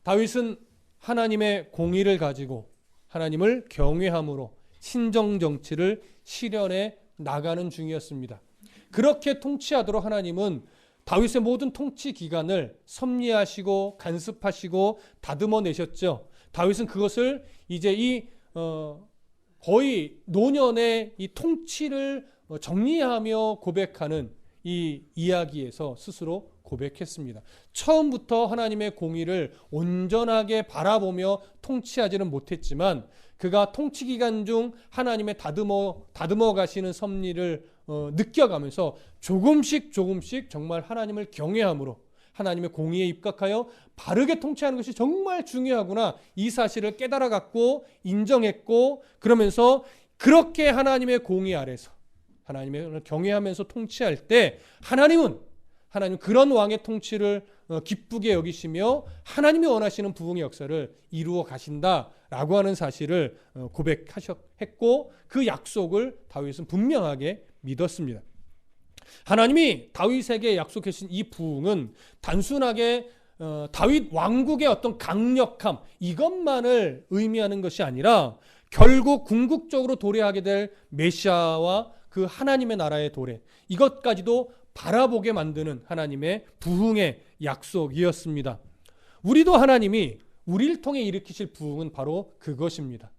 다윗은 하나님의 공의를 가지고 하나님을 경외함으로 신정정치를 실현해 나가는 중이었습니다. 그렇게 통치하도록 하나님은 다윗의 모든 통치 기간을 섭리하시고 간섭하시고 다듬어 내셨죠. 다윗은 그것을 이제 거의 노년의 이 통치를 정리하며 고백하는 이 이야기에서 스스로 고백했습니다. 처음부터 하나님의 공의를 온전하게 바라보며 통치하지는 못했지만 그가 통치 기간 중 하나님의 다듬어 가시는 섭리를 느껴가면서 조금씩 정말 하나님을 경외함으로 하나님의 공의에 입각하여 바르게 통치하는 것이 정말 중요하구나, 이 사실을 깨달아갖고 인정했고, 그러면서 그렇게 하나님의 공의 아래서 하나님을 경외하면서 통치할 때 하나님 그런 왕의 통치를 기쁘게 여기시며 하나님이 원하시는 부흥의 역사를 이루어 가신다라고 하는 사실을 고백했고, 그 약속을 다윗은 분명하게 믿었습니다. 하나님이 다윗에게 약속하신 이 부흥은 단순하게 다윗 왕국의 어떤 강력함 이것만을 의미하는 것이 아니라 결국 궁극적으로 도래하게 될 메시아와 그 하나님의 나라의 도래, 이것까지도 바라보게 만드는 하나님의 부흥의 약속이었습니다. 우리도 하나님이 우리를 통해 일으키실 부흥은 바로 그것입니다.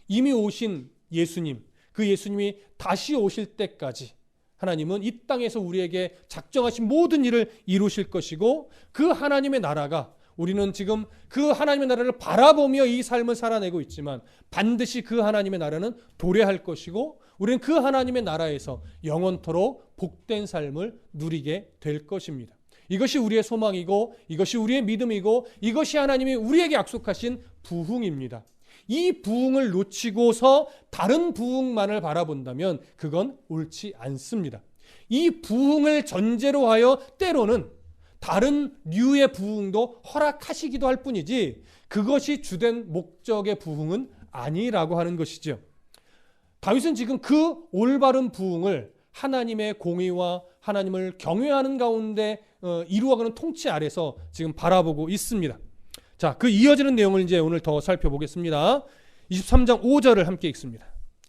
이미 오신 예수님, 그 예수님이 다시 오실 때까지 하나님은 이 땅에서 우리에게 작정하신 모든 일을 이루실 것이고, 그 하나님의 나라가, 우리는 지금 그 하나님의 나라를 바라보며 이 삶을 살아내고 있지만 반드시 그 하나님의 나라는 도래할 것이고, 우리는 그 하나님의 나라에서 영원토록 복된 삶을 누리게 될 것입니다. 이것이 우리의 소망이고, 이것이 우리의 믿음이고, 이것이 하나님이 우리에게 약속하신 부흥입니다. 이 부흥을 놓치고서 다른 부흥만을 바라본다면 그건 옳지 않습니다. 이 부흥을 전제로 하여 때로는 다른 류의 부흥도 허락하시기도 할 뿐이지 그것이 주된 목적의 부흥은 아니라고 하는 것이죠. 다윗은 지금 그 올바른 부흥을 하나님의 공의와 하나님을 경외하는 가운데 이루어가는 통치 아래서 지금 바라보고 있습니다. 자, 그 이어지는 내용을 이제 오늘 더 살펴보겠습니다. 23장 5절을 함께 읽습니다.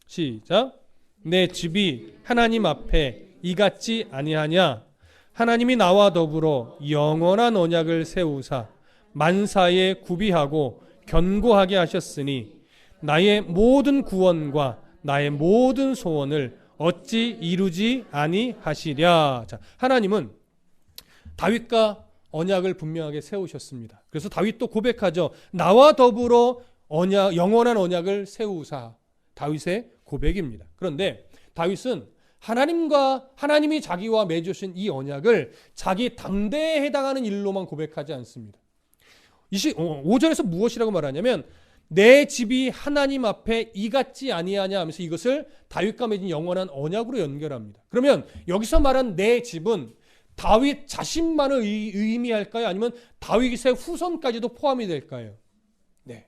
시작. 내 집이 하나님 앞에 이같지 아니하냐? 하나님이 나와 더불어 영원한 언약을 세우사 만사에 구비하고 견고하게 하셨으니 나의 모든 구원과 나의 모든 소원을 어찌 이루지 아니하시랴. 자, 하나님은 다윗과 언약을 분명하게 세우셨습니다. 그래서 다윗도 고백하죠. 나와 더불어 영원한 언약을 세우사. 다윗의 고백입니다. 그런데 다윗은 하나님이 자기와 맺으신 이 언약을 자기 당대에 해당하는 일로만 고백하지 않습니다. 5절에서 무엇이라고 말하냐면 내 집이 하나님 앞에 이같지 아니하냐 하면서 이것을 다윗과 맺은 영원한 언약으로 연결합니다. 그러면 여기서 말한 내 집은 다윗 자신만을 의미할까요? 아니면 다윗의 후손까지도 포함이 될까요? 네,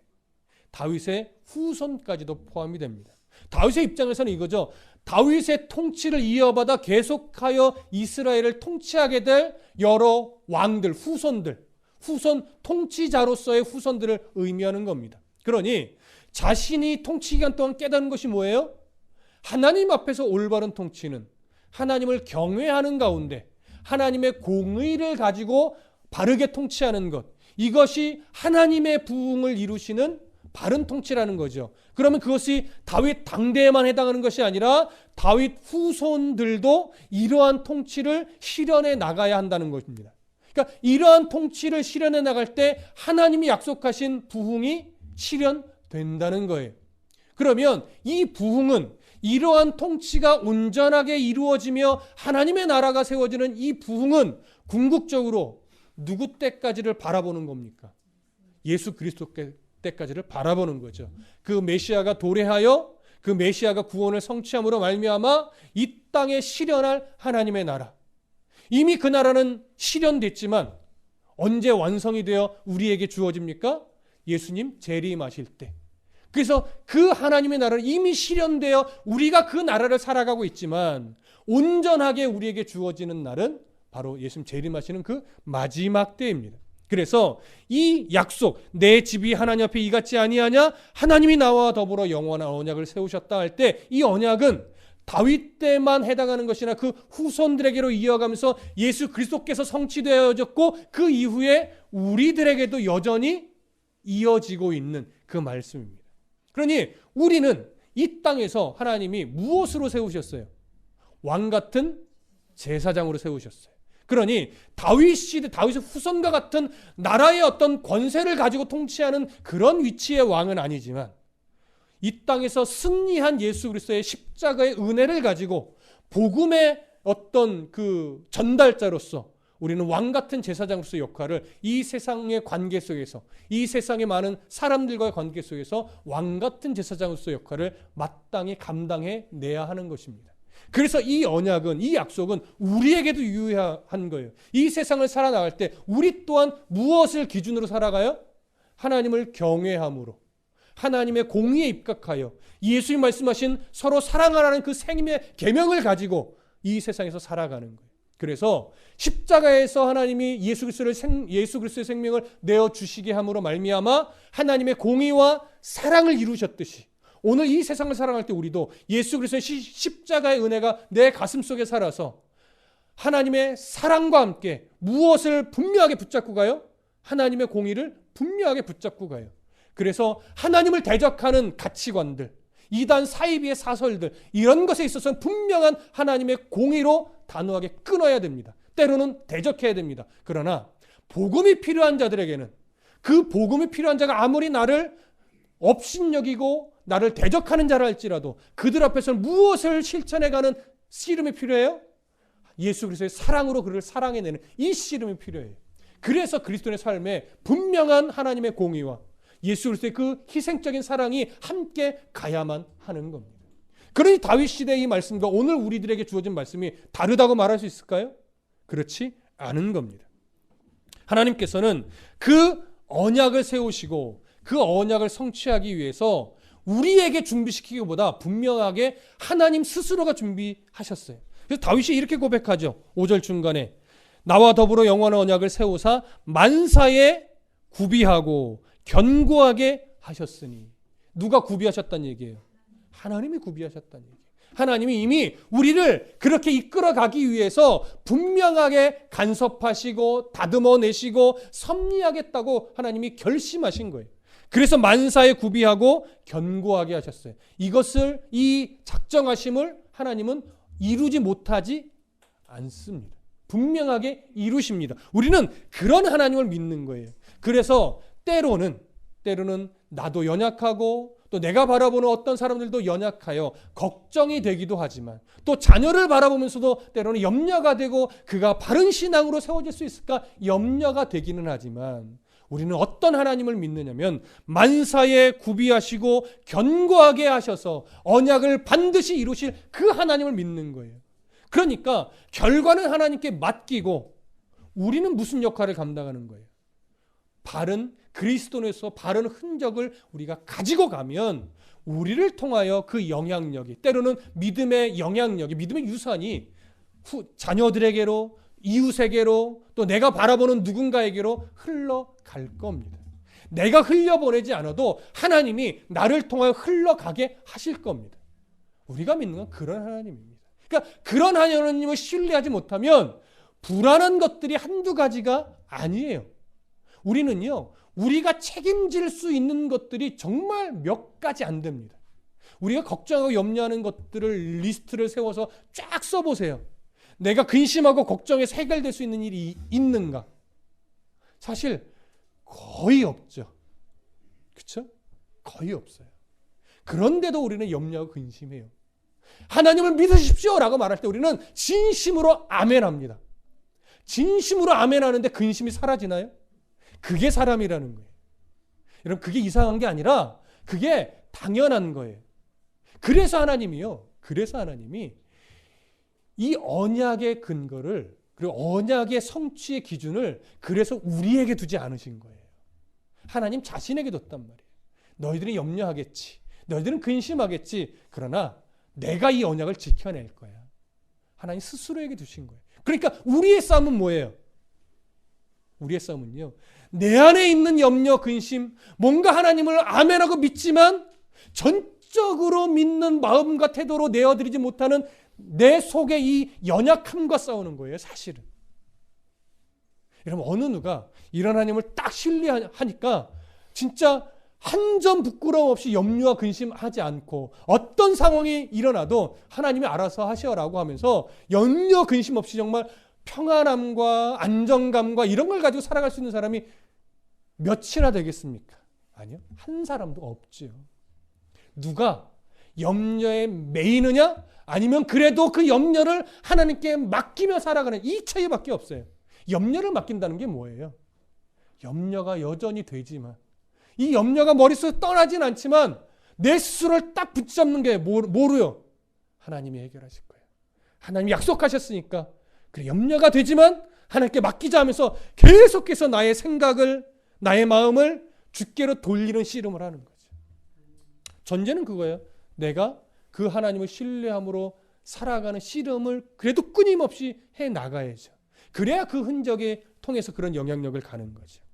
다윗의 후손까지도 포함이 됩니다. 다윗의 입장에서는 이거죠. 다윗의 통치를 이어받아 계속하여 이스라엘을 통치하게 될 여러 왕들, 후손 통치자로서의 후손들을 의미하는 겁니다. 그러니 자신이 통치 기간 동안 깨닫는 것이 뭐예요? 하나님 앞에서 올바른 통치는 하나님을 경외하는 가운데 하나님의 공의를 가지고 바르게 통치하는 것, 이것이 하나님의 부흥을 이루시는 바른 통치라는 거죠. 그러면 그것이 다윗 당대에만 해당하는 것이 아니라 다윗 후손들도 이러한 통치를 실현해 나가야 한다는 것입니다. 그러니까 이러한 통치를 실현해 나갈 때 하나님이 약속하신 부흥이 실현된다는 거예요. 그러면 이 부흥은 이러한 통치가 온전하게 이루어지며 하나님의 나라가 세워지는 이 부흥은 궁극적으로 누구 때까지를 바라보는 겁니까? 예수 그리스도 때까지를 바라보는 거죠. 그 메시아가 도래하여 그 메시아가 구원을 성취함으로 말미암아 이 땅에 실현할 하나님의 나라. 이미 그 나라는 실현됐지만 언제 완성이 되어 우리에게 주어집니까? 예수님 재림하실 때. 그래서 그 하나님의 나라는 이미 실현되어 우리가 그 나라를 살아가고 있지만 온전하게 우리에게 주어지는 날은 바로 예수님 재림하시는 그 마지막 때입니다. 그래서 이 약속, 내 집이 하나님 앞에 이같지 아니하냐? 하나님이 나와 더불어 영원한 언약을 세우셨다 할 때 이 언약은 다윗 때만 해당하는 것이나 그 후손들에게로 이어가면서 예수 그리스도께서 성취되어졌고 그 이후에 우리들에게도 여전히 이어지고 있는 그 말씀입니다. 그러니 우리는 이 땅에서 하나님이 무엇으로 세우셨어요? 왕 같은 제사장으로 세우셨어요. 그러니 다윗 시대, 다윗의 후손과 같은 나라의 어떤 권세를 가지고 통치하는 그런 위치의 왕은 아니지만 이 땅에서 승리한 예수 그리스도의 십자가의 은혜를 가지고 복음의 어떤 그 전달자로서 우리는 왕 같은 제사장으로서의 역할을 이 세상의 관계 속에서, 이 세상의 많은 사람들과의 관계 속에서 왕 같은 제사장으로서의 역할을 마땅히 감당해 내야 하는 것입니다. 그래서 이 언약은, 이 약속은 우리에게도 유효한 거예요. 이 세상을 살아나갈 때 우리 또한 무엇을 기준으로 살아가요? 하나님을 경외함으로, 하나님의 공의에 입각하여 예수님 말씀하신 서로 사랑하라는 그 생명의 계명을 가지고 이 세상에서 살아가는 거예요. 그래서 십자가에서 하나님이 예수 그리스도의 생명을 내어 주시게 함으로 말미암아 하나님의 공의와 사랑을 이루셨듯이 오늘 이 세상을 살아갈 때 우리도 예수 그리스도의 십자가의 은혜가 내 가슴 속에 살아서 하나님의 사랑과 함께 무엇을 분명하게 붙잡고 가요? 하나님의 공의를 분명하게 붙잡고 가요. 그래서 하나님을 대적하는 가치관들, 이단 사이비의 사설들, 이런 것에 있어서는 분명한 하나님의 공의로 단호하게 끊어야 됩니다. 때로는 대적해야 됩니다. 그러나 복음이 필요한 자들에게는 그 복음이 필요한 자가 아무리 나를 업신여기고 나를 대적하는 자라 할지라도 그들 앞에서는 무엇을 실천해가는 씨름이 필요해요? 예수 그리스도의 사랑으로 그를 사랑해내는 이 씨름이 필요해요. 그래서 그리스도의 삶에 분명한 하나님의 공의와 예수 그리스도의 그 희생적인 사랑이 함께 가야만 하는 겁니다. 그러니 다윗 시대의 이 말씀과 오늘 우리들에게 주어진 말씀이 다르다고 말할 수 있을까요? 그렇지 않은 겁니다. 하나님께서는 그 언약을 세우시고 그 언약을 성취하기 위해서 우리에게 준비시키기보다 분명하게 하나님 스스로가 준비하셨어요. 그래서 다윗이 이렇게 고백하죠. 5절 중간에 나와 더불어 영원한 언약을 세우사 만사에 구비하고 견고하게 하셨으니. 누가 구비하셨다는 얘기예요? 하나님이 구비하셨다는 얘기예요. 하나님이 이미 우리를 그렇게 이끌어가기 위해서 분명하게 간섭하시고 다듬어내시고 섭리하겠다고 하나님이 결심하신 거예요. 그래서 만사에 구비하고 견고하게 하셨어요. 이것을, 이 작정하심을 하나님은 이루지 못하지 않습니다. 분명하게 이루십니다. 우리는 그런 하나님을 믿는 거예요. 그래서 때로는 나도 연약하고 또 내가 바라보는 어떤 사람들도 연약하여 걱정이 되기도 하지만 또 자녀를 바라보면서도 때로는 염려가 되고 그가 바른 신앙으로 세워질 수 있을까 염려가 되기는 하지만 우리는 어떤 하나님을 믿느냐면 만사에 구비하시고 견고하게 하셔서 언약을 반드시 이루실 그 하나님을 믿는 거예요. 그러니까 결과는 하나님께 맡기고 우리는 무슨 역할을 감당하는 거예요? 바른 그리스도에서 바른 흔적을 우리가 가지고 가면 우리를 통하여 그 영향력이, 때로는 믿음의 영향력이, 믿음의 유산이 자녀들에게로, 이웃에게로, 또 내가 바라보는 누군가에게로 흘러갈 겁니다. 내가 흘려보내지 않아도 하나님이 나를 통하여 흘러가게 하실 겁니다. 우리가 믿는 건 그런 하나님입니다. 그러니까 그런 하나님을 신뢰하지 못하면 불안한 것들이 한두 가지가 아니에요. 우리는요, 우리가 책임질 수 있는 것들이 정말 몇 가지 안 됩니다. 우리가 걱정하고 염려하는 것들을 리스트를 세워서 쫙 써보세요. 내가 근심하고 걱정해서 해결될 수 있는 일이 있는가? 사실 거의 없죠. 그렇죠? 거의 없어요. 그런데도 우리는 염려하고 근심해요. 하나님을 믿으십시오라고 말할 때 우리는 진심으로 아멘합니다. 진심으로 아멘하는데 근심이 사라지나요? 그게 사람이라는 거예요. 여러분, 그게 이상한 게 아니라 그게 당연한 거예요. 그래서 하나님이 이 언약의 근거를, 그리고 언약의 성취의 기준을 그래서 우리에게 두지 않으신 거예요. 하나님 자신에게 뒀단 말이에요. 너희들이 염려하겠지, 너희들은 근심하겠지, 그러나 내가 이 언약을 지켜낼 거야. 하나님 스스로에게 두신 거예요. 그러니까 우리의 싸움은 뭐예요? 우리의 싸움은요, 내 안에 있는 염려, 근심, 뭔가 하나님을 아멘하고 믿지만 전적으로 믿는 마음과 태도로 내어드리지 못하는 내 속의 이 연약함과 싸우는 거예요, 사실은. 여러분, 어느 누가 이런 하나님을 딱 신뢰하니까 진짜 한 점 부끄러움 없이 염려와 근심하지 않고 어떤 상황이 일어나도 하나님이 알아서 하시라고 하면서 염려 근심 없이 정말 평안함과 안정감과 이런 걸 가지고 살아갈 수 있는 사람이 몇이나 되겠습니까? 아니요. 한 사람도 없지요. 누가 염려에 매이느냐? 아니면 그래도 그 염려를 하나님께 맡기며 살아가는 이 차이밖에 없어요. 염려를 맡긴다는 게 뭐예요? 염려가 여전히 되지만 이 염려가 머릿속에 떠나진 않지만 내 스스로를 딱 붙잡는 게 뭐로요? 하나님이 해결하실 거예요. 하나님이 약속하셨으니까 그래, 염려가 되지만 하나님께 맡기자 하면서 계속해서 나의 생각을, 나의 마음을 주께로 돌리는 씨름을 하는 거죠. 전제는 그거예요. 내가 그 하나님을 신뢰함으로 살아가는 씨름을 그래도 끊임없이 해나가야죠. 그래야 그 흔적에 통해서 그런 영향력을 가는 거죠.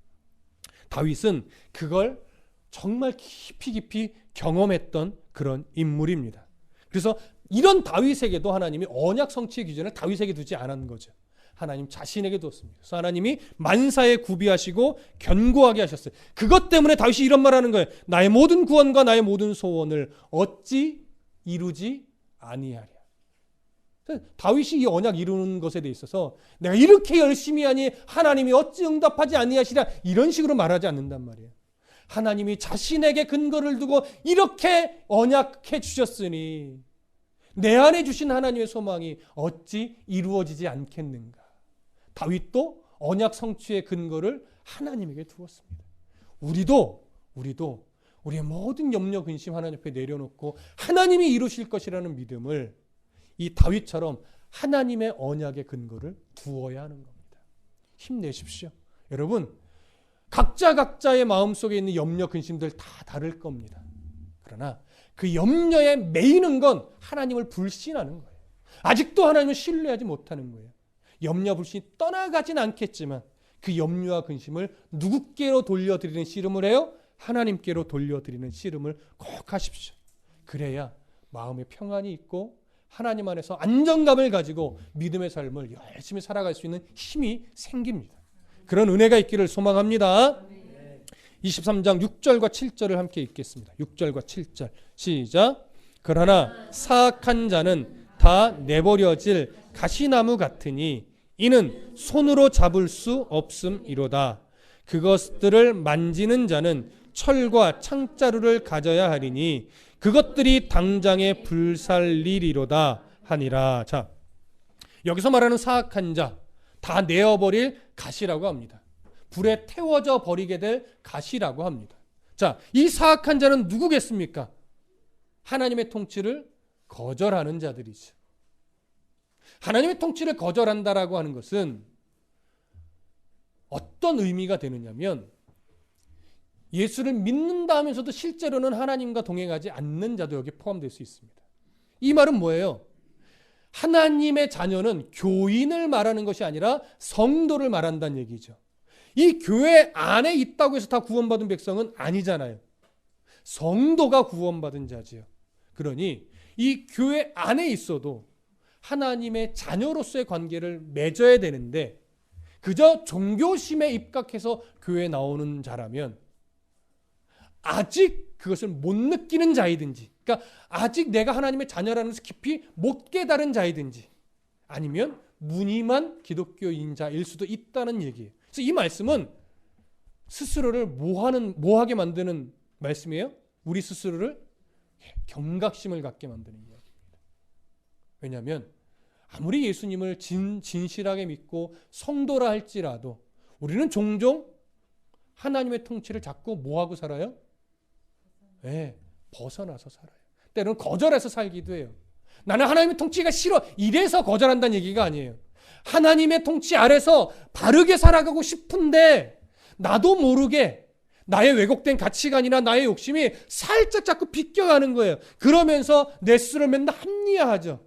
다윗은 그걸 정말 깊이 경험했던 그런 인물입니다. 그래서 이런 다윗에게도 하나님이 언약 성취의 기준을 다윗에게 두지 않은 거죠. 하나님 자신에게 두었습니다. 그래서 하나님이 만사에 구비하시고 견고하게 하셨어요. 그것 때문에 다윗이 이런 말하는 거예요. 나의 모든 구원과 나의 모든 소원을 어찌 이루지 아니하랴. 다윗이 이 언약 이루는 것에 대해 있어서 내가 이렇게 열심히 하니 하나님이 어찌 응답하지 아니하시랴 이런 식으로 말하지 않는단 말이에요. 하나님이 자신에게 근거를 두고 이렇게 언약해 주셨으니 내 안에 주신 하나님의 소망이 어찌 이루어지지 않겠는가. 다윗도 언약 성취의 근거를 하나님에게 두었습니다. 우리도 우리의 모든 염려 근심 하나님 앞에 내려놓고 하나님이 이루실 것이라는 믿음을 이 다윗처럼 하나님의 언약의 근거를 두어야 하는 겁니다. 힘내십시오. 여러분, 각자의 마음속에 있는 염려 근심들 다 다를 겁니다. 그러나 그 염려에 매이는 건 하나님을 불신하는 거예요. 아직도 하나님을 신뢰하지 못하는 거예요. 염려 불신이 떠나가진 않겠지만 그 염려와 근심을 누구께로 돌려드리는 씨름을 해요? 하나님께로 돌려드리는 씨름을 꼭 하십시오. 그래야 마음에 평안이 있고 하나님 안에서 안정감을 가지고 믿음의 삶을 열심히 살아갈 수 있는 힘이 생깁니다. 그런 은혜가 있기를 소망합니다. 23장 6절과 7절을 함께 읽겠습니다. 6절과 7절 시작. 그러나 사악한 자는 다 내버려질 가시나무 같으니 이는 손으로 잡을 수 없음이로다. 그것들을 만지는 자는 철과 창자루를 가져야 하리니 그것들이 당장에 불살리리로다 하니라. 자, 여기서 말하는 사악한 자, 다 내어버릴 가시라고 합니다. 불에 태워져 버리게 될 가시라고 합니다. 자, 이 사악한 자는 누구겠습니까? 하나님의 통치를 거절하는 자들이죠. 하나님의 통치를 거절한다라고 하는 것은 어떤 의미가 되느냐면 예수를 믿는다 하면서도 실제로는 하나님과 동행하지 않는 자도 여기 포함될 수 있습니다. 이 말은 뭐예요? 하나님의 자녀는 교인을 말하는 것이 아니라 성도를 말한다는 얘기죠. 이 교회 안에 있다고 해서 다 구원받은 백성은 아니잖아요. 성도가 구원받은 자지요. 그러니 이 교회 안에 있어도 하나님의 자녀로서의 관계를 맺어야 되는데 그저 종교심에 입각해서 교회에 나오는 자라면 아직 그것을 못 느끼는 자이든지, 그러니까 아직 내가 하나님의 자녀라는 것을 깊이 못 깨달은 자이든지, 아니면 무늬만 기독교인 자일 수도 있다는 얘기예요. 그래서 이 말씀은 스스로를 뭐하게 만드는 말씀이에요? 우리 스스로를 경각심을 갖게 만드는 이야기입니다. 왜냐하면 아무리 예수님을 진실하게 믿고 성도라 할지라도 우리는 종종 하나님의 통치를 자꾸 뭐하고 살아요? 네, 벗어나서 살아요. 때로는 거절해서 살기도 해요. 나는 하나님의 통치가 싫어. 이래서 거절한다는 얘기가 아니에요. 하나님의 통치 아래서 바르게 살아가고 싶은데 나도 모르게 나의 왜곡된 가치관이나 나의 욕심이 살짝 자꾸 비껴가는 거예요. 그러면서 내 스스로 맨날 합리화하죠.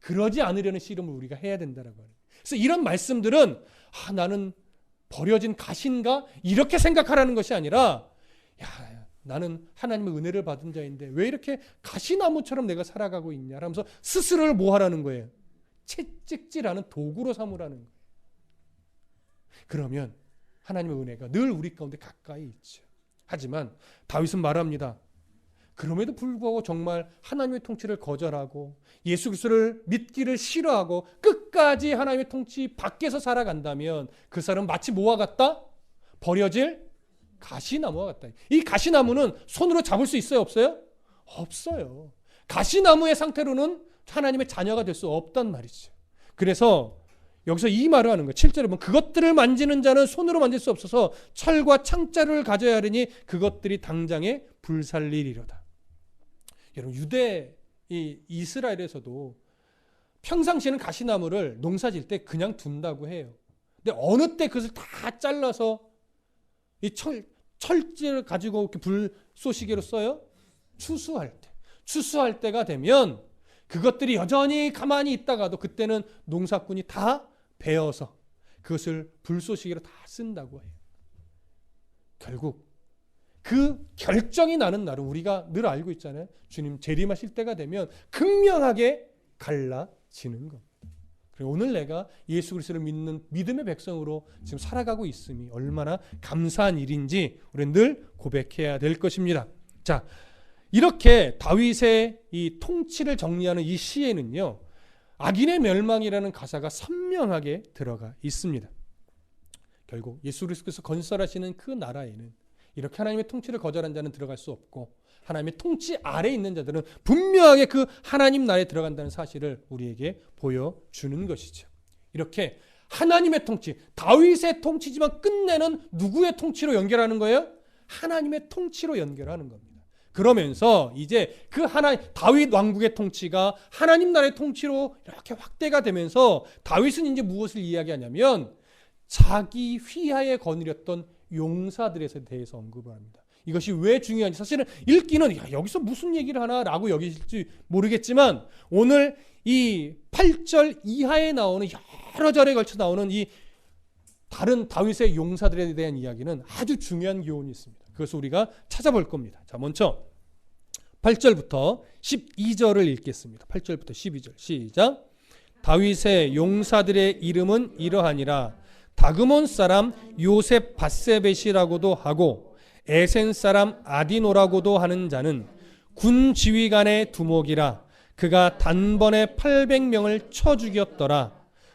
그러지 않으려는 씨름을 우리가 해야 된다라고 하는. 그래서 이런 말씀들은 나는 버려진 가시인가? 이렇게 생각하라는 것이 아니라 야, 나는 하나님의 은혜를 받은 자인데 왜 이렇게 가시나무처럼 내가 살아가고 있냐 하면서 스스로를 뭐 하라는 거예요? 채찍질하는 도구로 삼으라는 거예요. 그러면 하나님의 은혜가 늘 우리 가운데 가까이 있죠. 하지만 다윗은 말합니다. 그럼에도 불구하고 정말 하나님의 통치를 거절하고 예수 그리스도를 믿기를 싫어하고 끝까지 하나님의 통치 밖에서 살아간다면 그 사람은 마치 뭐와 같다? 버려질 가시나무와 같다. 이 가시나무는 손으로 잡을 수 있어요? 없어요? 없어요. 가시나무의 상태로는 하나님의 자녀가 될 수 없단 말이죠. 그래서 여기서 이 말을 하는 거예요. 7절에 보면 그것들을 만지는 자는 손으로 만질 수 없어서 철과 창자를 가져야 하리니 그것들이 당장에 불살리리로다. 여러분 유대 이스라엘에서도 평상시에는 가시나무를 농사질 때 그냥 둔다고 해요. 근데 어느 때 그것을 다 잘라서 이 철제를 가지고 이렇게 불쏘시개로 써요? 추수할 때가 되면 그것들이 여전히 가만히 있다가도 그때는 농사꾼이 다 베어서 그것을 불쏘시개로 다 쓴다고 해요. 결국 그 결정이 나는 날은 우리가 늘 알고 있잖아요. 주님 재림하실 때가 되면 극명하게 갈라지는 겁니다. 그리고 오늘 내가 예수 그리스도를 믿는 믿음의 백성으로 지금 살아가고 있음이 얼마나 감사한 일인지 우리는 늘 고백해야 될 것입니다. 자, 이렇게 다윗의 이 통치를 정리하는 이 시에는요, 악인의 멸망이라는 가사가 선명하게 들어가 있습니다. 결국 예수 그리스도께서 건설하시는 그 나라에는 이렇게 하나님의 통치를 거절한 자는 들어갈 수 없고 하나님의 통치 아래에 있는 자들은 분명하게 그 하나님 나라에 들어간다는 사실을 우리에게 보여주는 것이죠. 이렇게 하나님의 통치, 다윗의 통치지만 끝내는 누구의 통치로 연결하는 거예요? 하나님의 통치로 연결하는 겁니다. 그러면서 이제 그 다윗 왕국의 통치가 하나님 나라의 통치로 이렇게 확대가 되면서 다윗은 이제 무엇을 이야기하냐면 자기 휘하에 거느렸던 용사들에 대해서 언급을 합니다. 이것이 왜 중요한지 사실은 읽기는 여기서 무슨 얘기를 하나라고 여기실지 모르겠지만 오늘 이 8절 이하에 나오는 여러 절에 걸쳐 나오는 이 다른 다윗의 용사들에 대한 이야기는 아주 중요한 교훈이 있습니다. 그것을 우리가 찾아볼 겁니다. 자, 먼저 8절부터 12절을 읽겠습니다. 8절부터 12절 시작. 다윗의 용사들의 이름은 이러하니라. 다그몬 사람 요셉 바세벳이라고도 하고 에센 사람 아디노라고도 하는 자는 군 지휘관의 두목이라. 그가 단번에 800명을 쳐 죽였더라.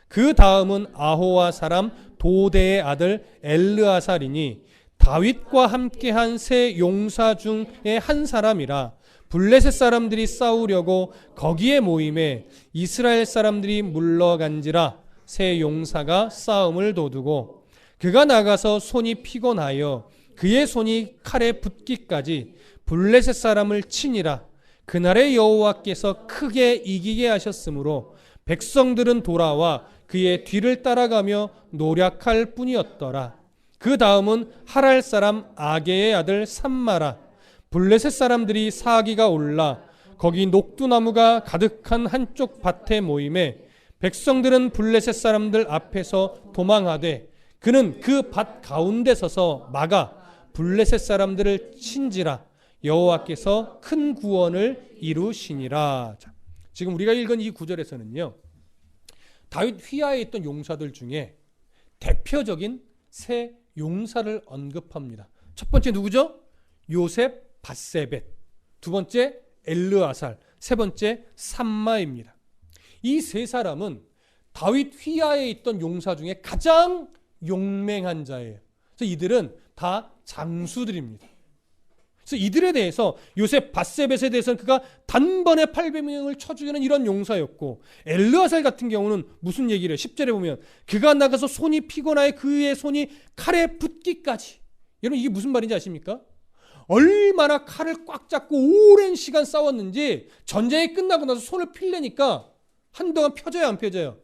그 다음은 아호와 사람 도대의 아들 엘르아살이니 다윗과 함께한 세 용사 중에 한 사람이라. 블레셋 사람들이 싸우려고 거기에 모임에 이스라엘 사람들이 물러간지라. 세 용사가 싸움을 도두고 그가 나가서 손이 피곤하여 그의 손이 칼에 붙기까지 블레셋 사람을 치니라. 그날의 여호와께서 크게 이기게 하셨으므로 백성들은 돌아와 그의 뒤를 따라가며 노략할 뿐이었더라. 그 다음은 하랄 사람 아게의 아들 삼마라. 블레셋 사람들이 사기가 올라 거기 녹두나무가 가득한 한쪽 밭에 모임에 백성들은 블레셋 사람들 앞에서 도망하되 그는 그 밭 가운데 서서 막아 블레셋 사람들을 친지라. 여호와께서 큰 구원을 이루시니라. 자, 지금 우리가 읽은 이 구절에서는요, 다윗 휘하에 있던 용사들 중에 대표적인 세 용사를 언급합니다. 첫 번째 누구죠? 요셉 바세벳. 두 번째 엘르아살. 세 번째 삼마입니다. 이 세 사람은 다윗 휘하에 있던 용사 중에 가장 용맹한 자예요. 그래서 이들은 다 장수들입니다. 그래서 이들에 대해서 요셉 바세벳에 대해서는 그가 단번에 800명을 쳐 죽이는 이런 용사였고, 엘르아살 같은 경우는 무슨 얘기를 해요? 10절에 보면 그가 나가서 손이 피곤하여 그의 손이 칼에 붙기까지. 여러분 이게 무슨 말인지 아십니까? 얼마나 칼을 꽉 잡고 오랜 시간 싸웠는지 전쟁이 끝나고 나서 손을 필래니까 한동안 펴져요, 안 펴져요?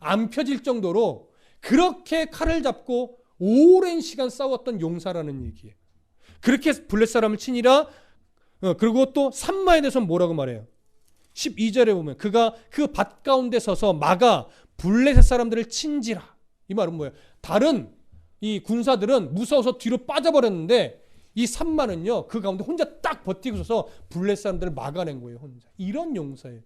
안 펴질 정도로 그렇게 칼을 잡고 오랜 시간 싸웠던 용사라는 얘기예요. 그렇게 블레셋 사람을 치니라. 그리고 또 삼마에 대해서는 뭐라고 말해요? 12절에 보면 그가 그 밭 가운데 서서 막아 블레셋 사람들을 친지라. 이 말은 뭐예요? 다른 이 군사들은 무서워서 뒤로 빠져버렸는데 이 3만은요 그 가운데 혼자 딱 버티고 있어서 블레셋 사람들을 막아낸 거예요. 혼자. 이런 용사예요.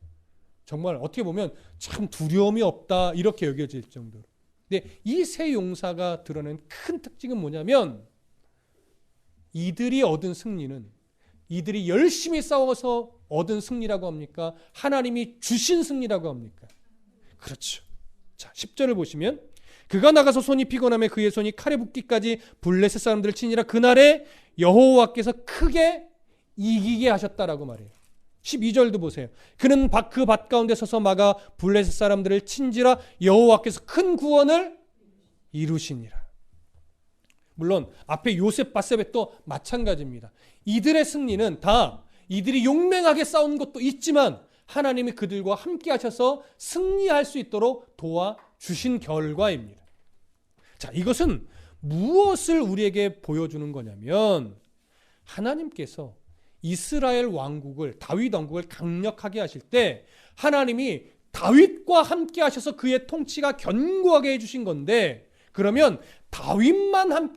정말 어떻게 보면 참 두려움이 없다 이렇게 여겨질 정도로. 근데 이 세 용사가 드러낸 큰 특징은 뭐냐면 이들이 얻은 승리는 이들이 열심히 싸워서 얻은 승리라고 합니까? 하나님이 주신 승리라고 합니까? 그렇죠. 자, 10절을 보시면 그가 나가서 손이 피곤하며 그의 손이 칼에 붓기까지 블레셋 사람들을 치니라. 그날에 여호와께서 크게 이기게 하셨다라고 말해요. 12절도 보세요. 그는 그 밭 가운데 서서 막아 블레셋 사람들을 친지라. 여호와께서 큰 구원을 이루시니라. 물론 앞에 요셉 바세벳도 마찬가지입니다. 이들의 승리는 다 이들이 용맹하게 싸운 것도 있지만 하나님이 그들과 함께 하셔서 승리할 수 있도록 도와주신 결과입니다. 자, 이것은 무엇을 우리에게 보여주는 거냐면 하나님께서 이스라엘 왕국을 다윗 왕국을 강력하게 하실 때 하나님이 다윗과 함께 하셔서 그의 통치가 견고하게 해주신 건데 그러면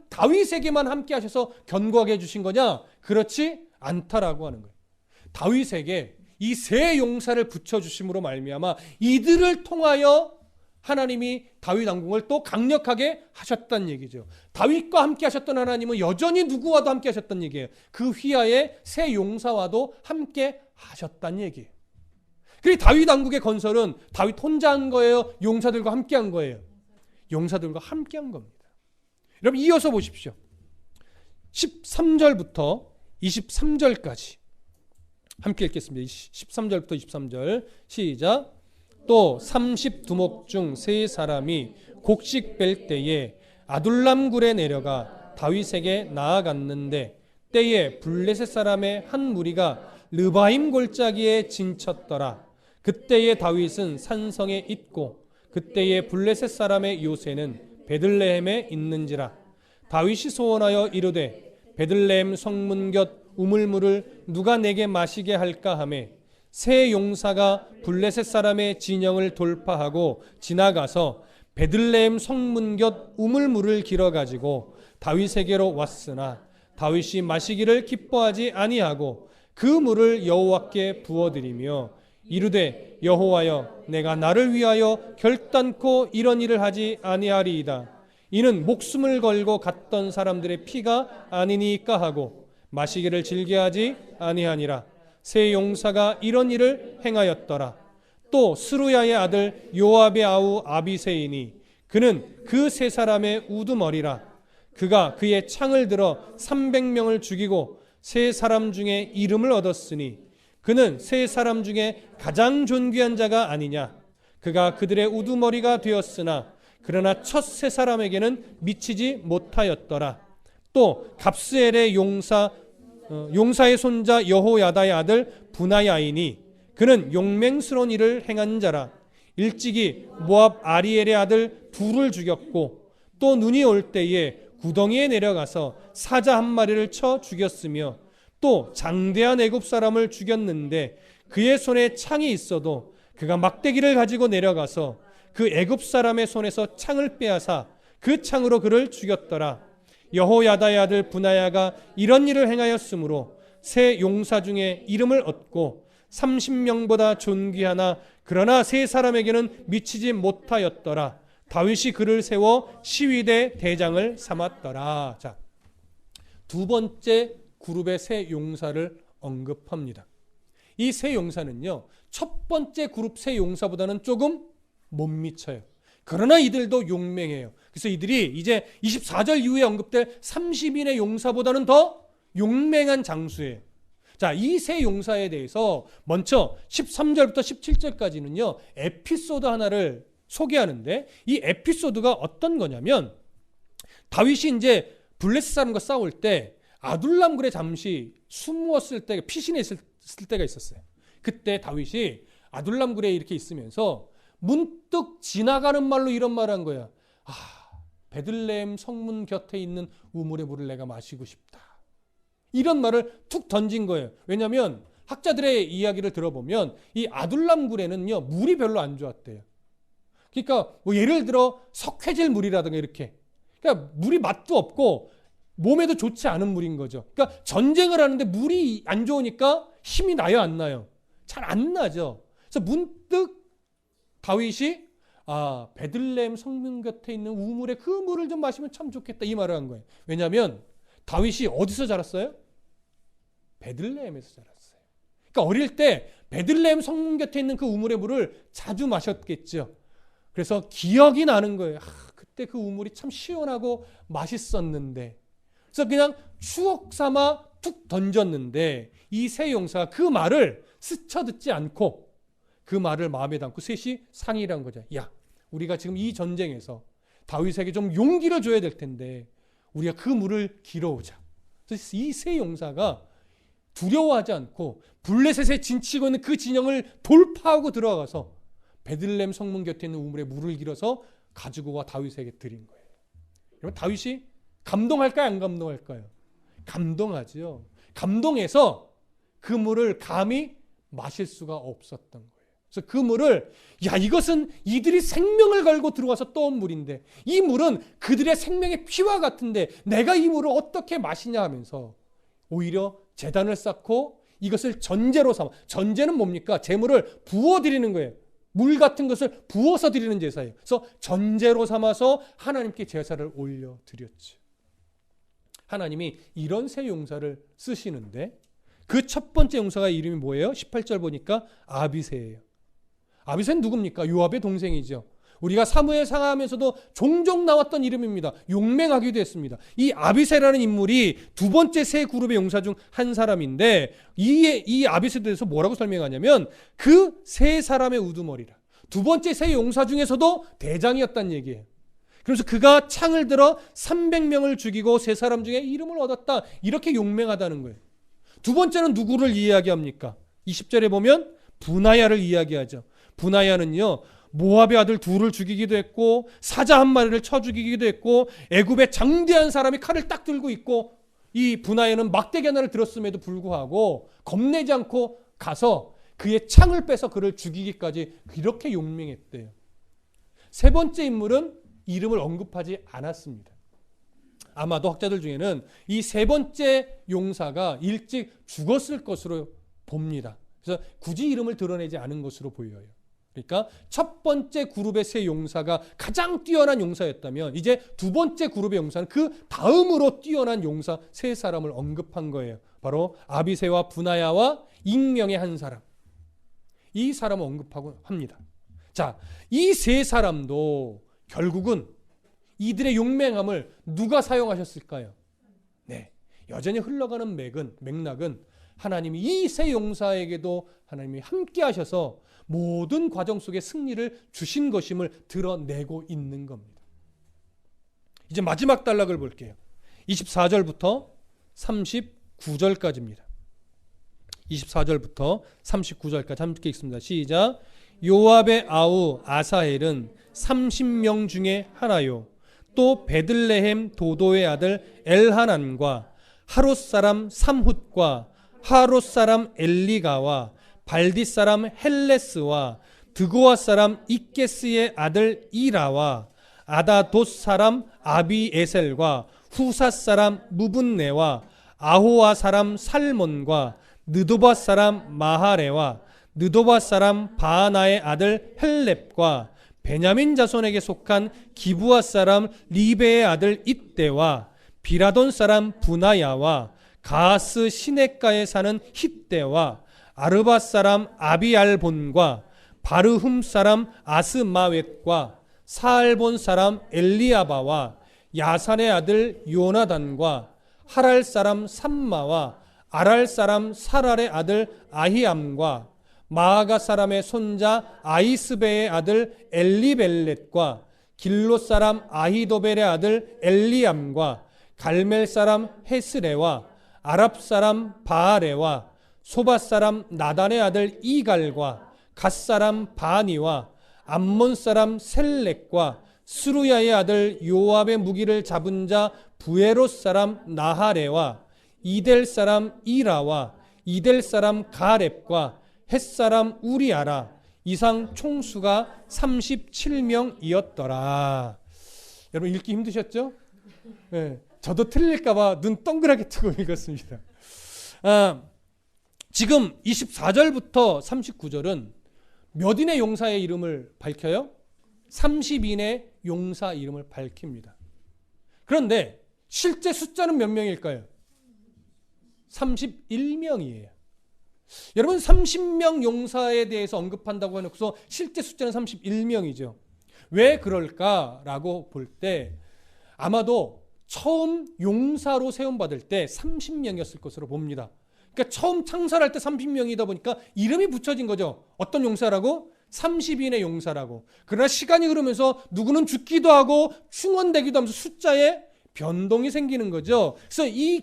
다윗에게만 함께 하셔서 견고하게 해주신 거냐? 그렇지 않다라고 하는 거예요. 다윗에게 이 세 용사를 붙여주심으로 말미암아 이들을 통하여 하나님이 다윗 왕국을 또 강력하게 하셨다는 얘기죠. 다윗과 함께 하셨던 하나님은 여전히 누구와도 함께 하셨다는 얘기예요. 그 휘하의 세 용사와도 함께 하셨다는 얘기예요. 그리고 다윗 왕국의 건설은 다윗 혼자 한 거예요? 용사들과 함께 한 거예요? 용사들과 함께 한 겁니다. 여러분 이어서 보십시오. 13절부터 23절까지 함께 읽겠습니다. 13절부터 23절 시작. 또 30두목 중 세 사람이 곡식 뺄 때에 아둘람 굴에 내려가 다윗에게 나아갔는데 때에 블레셋 사람의 한 무리가 르바임 골짜기에 진쳤더라. 그때에 다윗은 산성에 있고 그때에 블레셋 사람의 요새는 베들레헴에 있는지라. 다윗이 소원하여 이르되 베들레헴 성문 곁 우물물을 누가 내게 마시게 할까 하매 세 용사가 블레셋 사람의 진영을 돌파하고 지나가서 베들레헴 성문 곁 우물물을 길어 가지고 다윗에게로 왔으나 다윗이 마시기를 기뻐하지 아니하고 그 물을 여호와께 부어드리며 이르되 여호와여 내가 나를 위하여 결단코 이런 일을 하지 아니하리이다. 이는 목숨을 걸고 갔던 사람들의 피가 아니니까 하고 마시기를 즐겨하지 아니하니라. 세 용사가 이런 일을 행하였더라. 또 스루야의 아들 요압의 아우 아비새이니 그는 그 세 사람의 우두머리라. 그가 그의 창을 들어 300명을 죽이고 세 사람 중에 이름을 얻었으니 그는 세 사람 중에 가장 존귀한 자가 아니냐. 그가 그들의 우두머리가 되었으나 그러나 첫 세 사람에게는 미치지 못하였더라. 또 갑스엘의 용사의 손자 여호야다의 아들 분하야이니 그는 용맹스러운 일을 행한 자라. 일찍이 모압 아리엘의 아들 둘을 죽였고 또 눈이 올 때에 구덩이에 내려가서 사자 한 마리를 쳐 죽였으며 또 장대한 애굽 사람을 죽였는데 그의 손에 창이 있어도 그가 막대기를 가지고 내려가서 그 애굽 사람의 손에서 창을 빼앗아 그 창으로 그를 죽였더라. 여호야다의 아들 분하야가 이런 일을 행하였으므로 세 용사 중에 이름을 얻고 30명보다 존귀하나 그러나 세 사람에게는 미치지 못하였더라. 다윗이 그를 세워 시위대 대장을 삼았더라. 자, 두 번째 그룹의 세 용사를 언급합니다. 이 세 용사는요, 첫 번째 그룹 세 용사보다는 조금 못 미쳐요. 그러나 이들도 용맹해요. 그래서 이들이 이제 24절 이후에 언급될 30인의 용사보다는 더 용맹한 장수예요. 자, 이 세 용사에 대해서 먼저 13절부터 17절까지는요, 에피소드 하나를 소개하는데 이 에피소드가 어떤 거냐면 다윗이 이제 블레셋 사람과 싸울 때 아둘람 굴에 잠시 숨었을 때 피신해 있을 때가 있었어요. 그때 다윗이 아둘람 굴에 이렇게 있으면서 문득 지나가는 말로 이런 말을 한 거야. 베들레헴 성문 곁에 있는 우물의 물을 내가 마시고 싶다. 이런 말을 툭 던진 거예요. 왜냐하면 학자들의 이야기를 들어보면 이 아둘람 굴에는요 물이 별로 안 좋았대요. 그러니까 뭐 예를 들어 석회질 물이라든가 이렇게 그러니까 물이 맛도 없고 몸에도 좋지 않은 물인 거죠. 그러니까 전쟁을 하는데 물이 안 좋으니까 힘이 나요, 안 나요? 잘 안 나죠. 그래서 문득 다윗이 베들레헴 성문 곁에 있는 우물의 그 물을 좀 마시면 참 좋겠다 이 말을 한 거예요. 왜냐하면 다윗이 어디서 자랐어요? 베들레헴에서 자랐어요. 그러니까 어릴 때 베들레헴 성문 곁에 있는 그 우물의 물을 자주 마셨겠죠. 그래서 기억이 나는 거예요. 그때 그 우물이 참 시원하고 맛있었는데. 그래서 그냥 추억 삼아 툭 던졌는데 이 세 용사가 그 말을 스쳐듣지 않고 그 말을 마음에 담고 셋이 상의를 한 거죠. 야, 우리가 지금 이 전쟁에서 다윗에게 좀 용기를 줘야 될 텐데 우리가 그 물을 길어오자. 그래서 이 세 용사가 두려워하지 않고 블레셋에 진치고 있는 그 진영을 돌파하고 들어가서 베들레헴 성문 곁에 있는 우물에 물을 길어서 가지고 와 다윗에게 드린 거예요. 여러분, 다윗이 감동할까요? 안 감동할까요? 감동하죠. 감동해서 그 물을 감히 마실 수가 없었던 거예요. 그래서 그 물을 이것은 이들이 생명을 걸고 들어와서 떠온 물인데 이 물은 그들의 생명의 피와 같은데 내가 이 물을 어떻게 마시냐 하면서 오히려 제단을 쌓고 이것을 전제로 삼아. 전제는 뭡니까? 제물을 부어드리는 거예요. 물 같은 것을 부어서 드리는 제사예요. 그래서 전제로 삼아서 하나님께 제사를 올려드렸죠. 하나님이 이런 세 용사를 쓰시는데 그 첫 번째 용사가 이름이 뭐예요? 18절 보니까 아비새예요. 아비새는 누굽니까? 요압의 동생이죠. 우리가 사무엘 상하하면서도 종종 나왔던 이름입니다. 용맹하기도 했습니다. 이 아비새라는 인물이 두 번째 세 그룹의 용사 중 한 사람인데 이 아비새에 대해서 뭐라고 설명하냐면 그 세 사람의 우두머리라. 두 번째 세 용사 중에서도 대장이었다는 얘기예요. 그래서 그가 창을 들어 300명을 죽이고 세 사람 중에 이름을 얻었다. 이렇게 용맹하다는 거예요. 두 번째는 누구를 이야기합니까? 20절에 보면 분하야를 이야기하죠. 분하야는요, 모압의 아들 둘을 죽이기도 했고 사자 한 마리를 쳐 죽이기도 했고 애굽의 장대한 사람이 칼을 딱 들고 있고 이 분하야는 막대기 하나를 들었음에도 불구하고 겁내지 않고 가서 그의 창을 빼서 그를 죽이기까지 이렇게 용맹했대요. 세 번째 인물은 이름을 언급하지 않았습니다. 아마도 학자들 중에는 이 세 번째 용사가 일찍 죽었을 것으로 봅니다. 그래서 굳이 이름을 드러내지 않은 것으로 보여요. 그러니까 첫 번째 그룹의 세 용사가 가장 뛰어난 용사였다면 이제 두 번째 그룹의 용사는 그 다음으로 뛰어난 용사 세 사람을 언급한 거예요. 바로 아비새와 분하야와 익명의 한 사람. 이 사람을 언급하고 합니다. 자, 이 세 사람도 결국은 이들의 용맹함을 누가 사용하셨을까요? 네, 여전히 흘러가는 맥락은 하나님이 이 세 용사에게도 하나님이 함께 하셔서 모든 과정 속에 승리를 주신 것임을 드러내고 있는 겁니다. 이제 마지막 단락을 볼게요. 24절부터 39절까지입니다. 24절부터 39절까지 함께 읽습니다. 시작. 요압의 아우 아사헬은 30명 중에 하나요. 또 베들레헴 도도의 아들 엘하난과 하롯 사람 삼훗과 하롯 사람 엘리가와 발디 사람 헬레스와 드고아 사람 이케스의 아들 이라와 아다돗 사람 아비에셀과 후사 사람 무분네와 아호아 사람 살몬과 느도바 사람 마하레와 느도바 사람 바하나의 아들 헬렙과 베냐민 자손에게 속한 기브아 사람 리베의 아들 이떼와 비라돈 사람 분하야와 가스 시냇가에 사는 hit대와 아르바 사람 아비알본과 바르훔 사람 아스마웻과 사알본 사람 엘리아바와 야산의 아들 요나단과 하랄 사람 삼마와 아랄 사람 사랄의 아들 아히암과 마아가 사람의 손자 아이스베의 아들 엘리벨렛과 길롯 사람 아히도벨의 아들 엘리암과 갈멜 사람 헤스레와 아랍 사람 바아레와 소바 사람 나단의 아들 이갈과 갓 사람 바니와 암몬 사람 셀렉과 스루야의 아들 요압의 무기를 잡은 자 부에롯 사람 나하레와 이델 사람 이라와 이델 사람 가렙과 헷 사람 우리아라. 이상 총수가 37명이었더라. 여러분 읽기 힘드셨죠? 예, 저도 틀릴까봐 눈 동그랗게 뜨고 읽었습니다. 지금 24절부터 39절은 몇 인의 용사의 이름을 밝혀요? 30인의 용사 이름을 밝힙니다. 그런데 실제 숫자는 몇 명일까요? 31명이에요. 여러분 30명 용사에 대해서 언급한다고 해놓고서 실제 숫자는 31명이죠. 왜 그럴까라고 볼 때 아마도 처음 용사로 세움받을 때 30명이었을 것으로 봅니다. 그러니까 처음 창설할 때 30명이다 보니까 이름이 붙여진 거죠. 어떤 용사라고? 30인의 용사라고. 그러나 시간이 흐르면서 누구는 죽기도 하고 충원되기도 하면서 숫자에 변동이 생기는 거죠. 그래서 이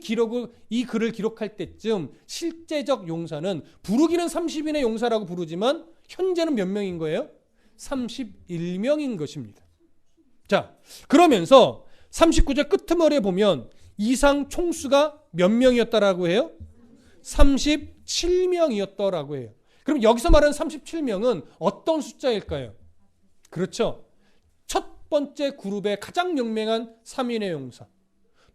글을 기록할 때쯤 실제적 용사는 부르기는 30인의 용사라고 부르지만 현재는 몇 명인 거예요? 31명인 것입니다. 자, 그러면서 39절 끄트머리에 보면 이상 총수가 몇 명이었다라고 해요? 37명이었더라고 해요. 그럼 여기서 말하는 37명은 어떤 숫자일까요? 그렇죠. 첫 번째 그룹의 가장 용맹한 3인의 용사,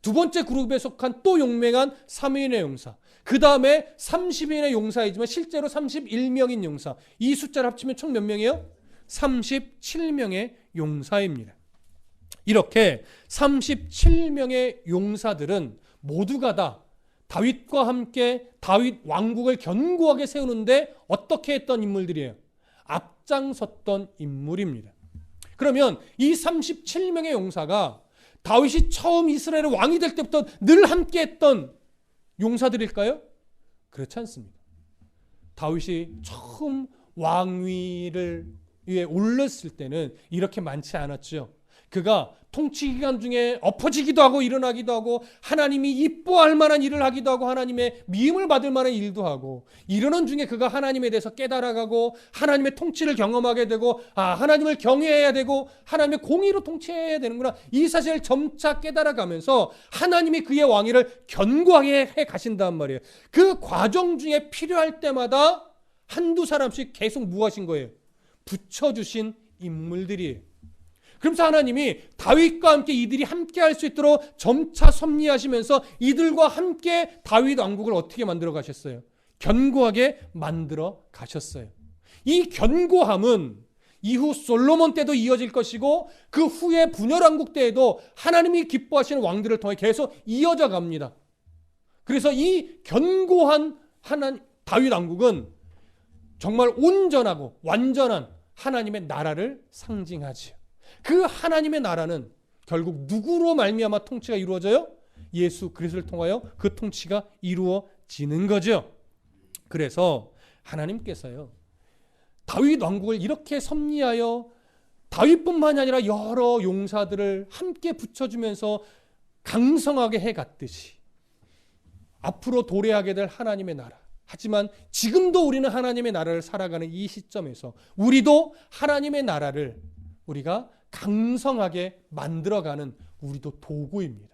두 번째 그룹에 속한 또 용맹한 3인의 용사, 그 다음에 30인의 용사이지만 실제로 31명인 용사, 이 숫자를 합치면 총 몇 명이에요? 37명의 용사입니다. 이렇게 37명의 용사들은 모두가 다 다윗과 함께 다윗 왕국을 견고하게 세우는데 어떻게 했던 인물들이에요? 앞장섰던 인물입니다. 그러면 이 37명의 용사가 다윗이 처음 이스라엘의 왕이 될 때부터 늘 함께 했던 용사들일까요? 그렇지 않습니다. 다윗이 처음 왕위를 위에 올랐을 때는 이렇게 많지 않았죠. 그가 통치 기간 중에 엎어지기도 하고 일어나기도 하고 하나님이 이뻐할 만한 일을 하기도 하고 하나님의 미움을 받을 만한 일도 하고 이러는 중에 그가 하나님에 대해서 깨달아가고 하나님의 통치를 경험하게 되고 하나님을 경외해야 되고 하나님의 공의로 통치해야 되는구나, 이 사실을 점차 깨달아가면서 하나님이 그의 왕위를 견고하게 해 가신단 말이에요. 그 과정 중에 필요할 때마다 한두 사람씩 계속 무엇인 거예요? 붙여주신 인물들이에요. 그러면서 하나님이 다윗과 함께 이들이 함께 할 수 있도록 점차 섭리하시면서 이들과 함께 다윗 왕국을 어떻게 만들어 가셨어요? 견고하게 만들어 가셨어요. 이 견고함은 이후 솔로몬 때도 이어질 것이고 그 후에 분열 왕국 때에도 하나님이 기뻐하시는 왕들을 통해 계속 이어져 갑니다. 그래서 이 견고한 다윗 왕국은 정말 온전하고 완전한 하나님의 나라를 상징하지요. 그 하나님의 나라는 결국 누구로 말미암아 통치가 이루어져요? 예수 그리스도를 통하여 그 통치가 이루어지는 거죠. 그래서 하나님께서요, 다윗 왕국을 이렇게 섭리하여 다윗뿐만이 아니라 여러 용사들을 함께 붙여주면서 강성하게 해갔듯이 앞으로 도래하게 될 하나님의 나라, 하지만 지금도 우리는 하나님의 나라를 살아가는 이 시점에서 우리도 하나님의 나라를 우리가 강성하게 만들어가는 우리도 도구입니다.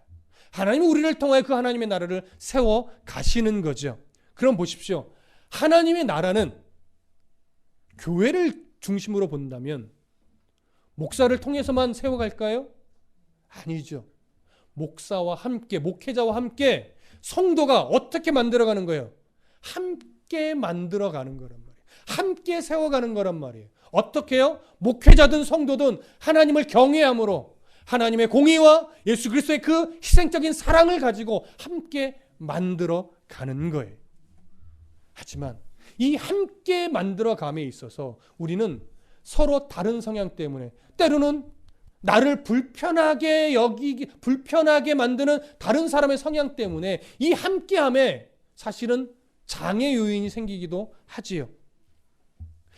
하나님은 우리를 통해 그 하나님의 나라를 세워 가시는 거죠. 그럼 보십시오. 하나님의 나라는 교회를 중심으로 본다면 목사를 통해서만 세워갈까요? 아니죠. 목사와 함께, 목회자와 함께 성도가 어떻게 만들어가는 거예요? 함께 만들어가는 거란 말이에요. 함께 세워가는 거란 말이에요. 어떻게요? 목회자든 성도든 하나님을 경외함으로 하나님의 공의와 예수 그리스도의 그 희생적인 사랑을 가지고 함께 만들어 가는 거예요. 하지만 이 함께 만들어 감에 있어서 우리는 서로 다른 성향 때문에 때로는 나를 불편하게 만드는 다른 사람의 성향 때문에 이 함께함에 사실은 장애 요인이 생기기도 하지요.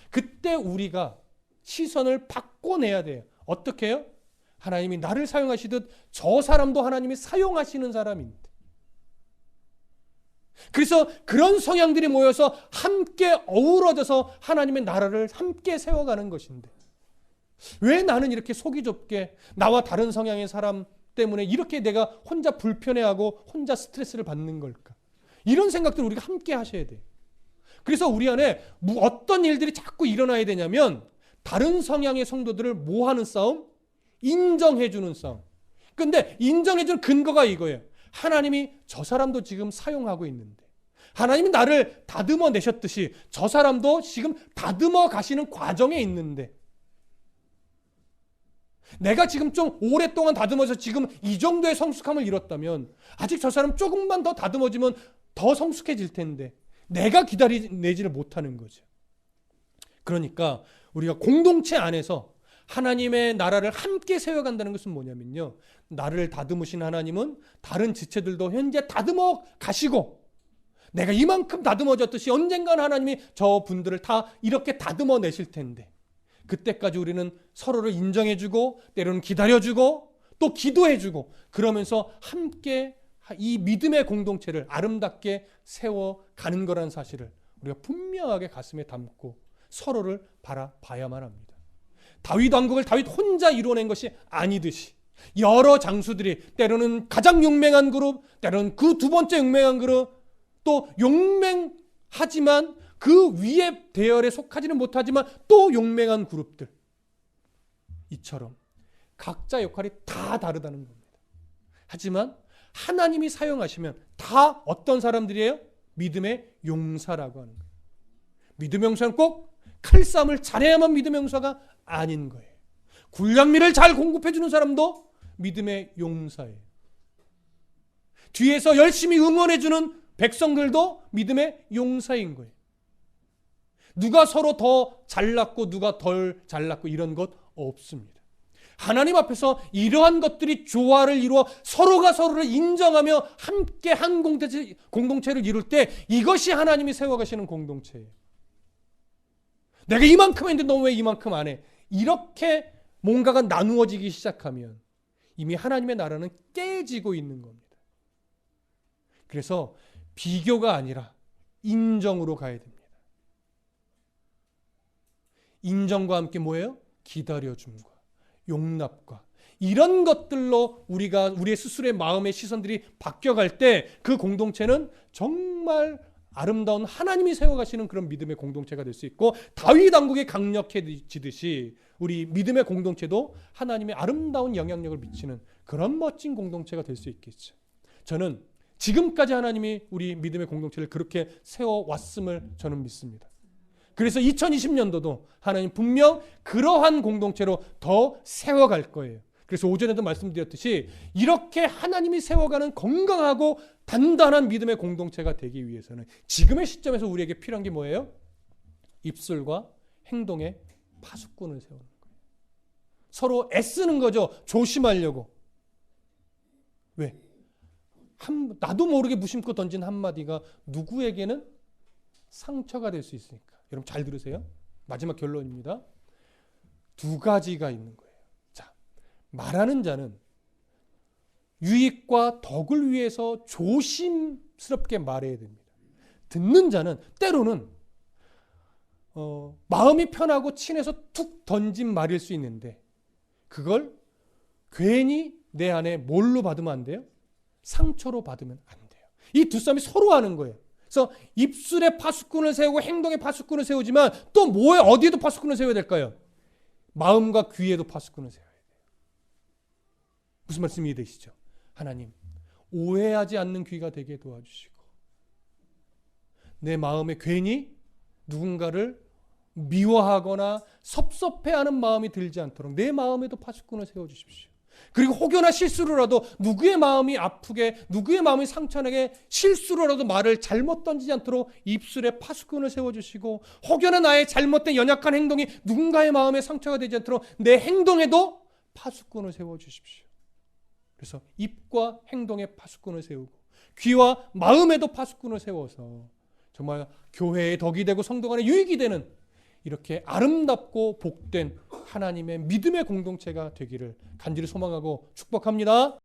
그때 우리가 시선을 바꿔내야 돼요. 어떻게 해요? 하나님이 나를 사용하시듯 저 사람도 하나님이 사용하시는 사람인데. 그래서 그런 성향들이 모여서 함께 어우러져서 하나님의 나라를 함께 세워가는 것인데 왜 나는 이렇게 속이 좁게 나와 다른 성향의 사람 때문에 이렇게 내가 혼자 불편해하고 혼자 스트레스를 받는 걸까? 이런 생각들을 우리가 함께 하셔야 돼요. 그래서 우리 안에 어떤 일들이 자꾸 일어나야 되냐면 다른 성향의 성도들을 뭐 하는 싸움? 인정해주는 싸움. 근데 인정해주는 근거가 이거예요. 하나님이 저 사람도 지금 사용하고 있는데, 하나님이 나를 다듬어 내셨듯이 저 사람도 지금 다듬어 가시는 과정에 있는데, 내가 지금 좀 오랫동안 다듬어서 지금 이 정도의 성숙함을 이뤘다면 아직 저 사람 조금만 더 다듬어지면 더 성숙해질 텐데 내가 기다리지를 못하는 거죠. 그러니까 우리가 공동체 안에서 하나님의 나라를 함께 세워간다는 것은 뭐냐면요, 나를 다듬으신 하나님은 다른 지체들도 현재 다듬어 가시고, 내가 이만큼 다듬어졌듯이 언젠가는 하나님이 저 분들을 다 이렇게 다듬어 내실 텐데, 그때까지 우리는 서로를 인정해주고 때로는 기다려주고 또 기도해주고 그러면서 함께 이 믿음의 공동체를 아름답게 세워가는 거라는 사실을 우리가 분명하게 가슴에 담고 서로를 바라봐야만 합니다. 다윗 왕국을 다윗 혼자 이루어낸 것이 아니듯이 여러 장수들이 때로는 가장 용맹한 그룹, 때로는 그 두 번째 용맹한 그룹, 또 용맹하지만 그 위에 대열에 속하지는 못하지만 또 용맹한 그룹들, 이처럼 각자 역할이 다 다르다는 겁니다. 하지만 하나님이 사용하시면 다 어떤 사람들이에요? 믿음의 용사라고 하는 거예요. 믿음의 용사는 꼭 칼싸움을 잘해야만 믿음의 용사가 아닌 거예요. 군량미를 잘 공급해주는 사람도 믿음의 용사예요. 뒤에서 열심히 응원해주는 백성들도 믿음의 용사인 거예요. 누가 서로 더 잘났고 누가 덜 잘났고 이런 것 없습니다. 하나님 앞에서 이러한 것들이 조화를 이루어 서로가 서로를 인정하며 함께 한 공동체를 이룰 때 이것이 하나님이 세워가시는 공동체예요. 내가 이만큼 했는데 너 왜 이만큼 안 해? 이렇게 뭔가가 나누어지기 시작하면 이미 하나님의 나라는 깨지고 있는 겁니다. 그래서 비교가 아니라 인정으로 가야 됩니다. 인정과 함께 뭐예요? 기다려줌과 용납과 이런 것들로 우리의 스스로의 마음의 시선들이 바뀌어갈 때 그 공동체는 정말 아름다운 하나님이 세워가시는 그런 믿음의 공동체가 될 수 있고, 다윗 왕국이 강력해지듯이 우리 믿음의 공동체도 하나님의 아름다운 영향력을 미치는 그런 멋진 공동체가 될 수 있겠죠. 저는 지금까지 하나님이 우리 믿음의 공동체를 그렇게 세워왔음을 저는 믿습니다. 그래서 2020년도도 하나님 분명 그러한 공동체로 더 세워갈 거예요. 그래서 오전에도 말씀드렸듯이 이렇게 하나님이 세워가는 건강하고 단단한 믿음의 공동체가 되기 위해서는 지금의 시점에서 우리에게 필요한 게 뭐예요? 입술과 행동의 파수꾼을 세우는 거예요. 서로 애쓰는 거죠. 조심하려고. 왜? 나도 모르게 무심코 던진 한마디가 누구에게는 상처가 될 수 있으니까. 여러분 잘 들으세요. 마지막 결론입니다. 두 가지가 있는 거예요. 자, 말하는 자는 유익과 덕을 위해서 조심스럽게 말해야 됩니다. 듣는 자는 때로는 마음이 편하고 친해서 툭 던진 말일 수 있는데 그걸 괜히 내 안에 뭘로 받으면 안 돼요? 상처로 받으면 안 돼요. 이 두 사람이 서로 하는 거예요. 그래서 입술에 파수꾼을 세우고 행동에 파수꾼을 세우지만 또 뭐에 어디에도 파수꾼을 세워야 될까요? 마음과 귀에도 파수꾼을 세워야 돼요. 무슨 말씀이 이해되시죠? 하나님, 오해하지 않는 귀가 되게 도와주시고 내 마음에 괜히 누군가를 미워하거나 섭섭해하는 마음이 들지 않도록 내 마음에도 파수꾼을 세워주십시오. 그리고 혹여나 실수로라도 누구의 마음이 아프게, 누구의 마음이 상처나게 실수로라도 말을 잘못 던지지 않도록 입술에 파수꾼을 세워주시고, 혹여나 나의 잘못된 연약한 행동이 누군가의 마음에 상처가 되지 않도록 내 행동에도 파수꾼을 세워주십시오. 그래서 입과 행동에 파수꾼을 세우고 귀와 마음에도 파수꾼을 세워서 정말 교회의 덕이 되고 성도 간의 유익이 되는 이렇게 아름답고 복된 하나님의 믿음의 공동체가 되기를 간절히 소망하고 축복합니다.